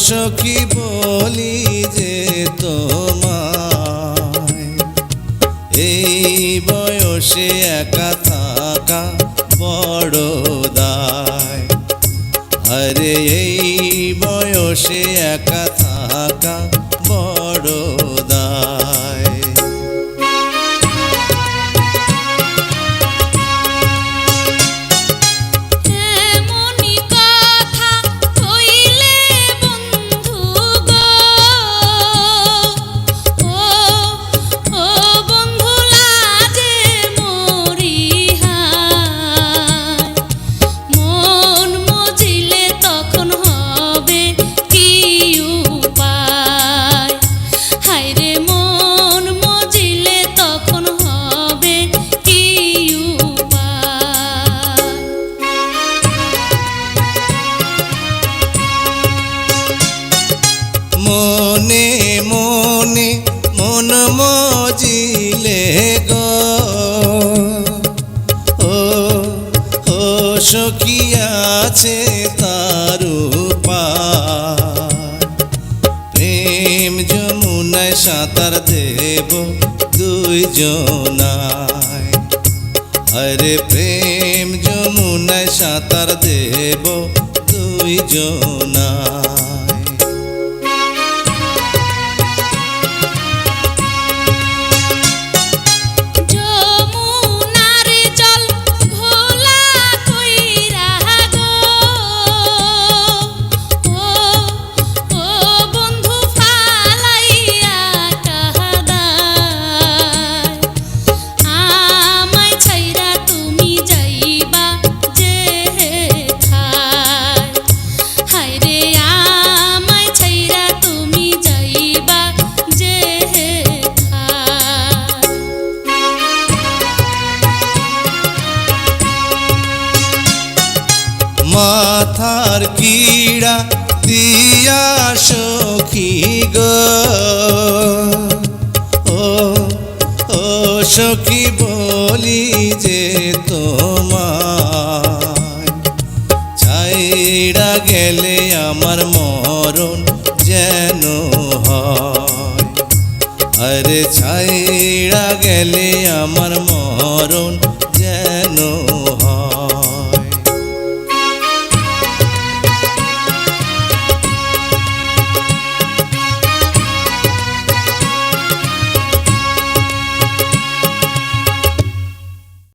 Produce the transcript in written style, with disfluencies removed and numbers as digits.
সখী বলি যে তোমায়, এই বয়সে একা থাকা বড় দায়। আরে এই বয়সে একা থাকা বড় দায়। মনে মনে মন মজিলে গো, ও ও সখী আছে তার উপায়। প্রেম যমুনায় সাঁতার দেব দুইজনায়। আরে প্রেম যমুনায় সাঁতার দেব দুইজনায়। মাথার কিড়া দিয়া সখী গো, ও ও সখী বলি যে তোমায়, ছাইড়া গেলে আমার মরণ যেন হয়। আরে ছাইড়া গেলে আমার মরণ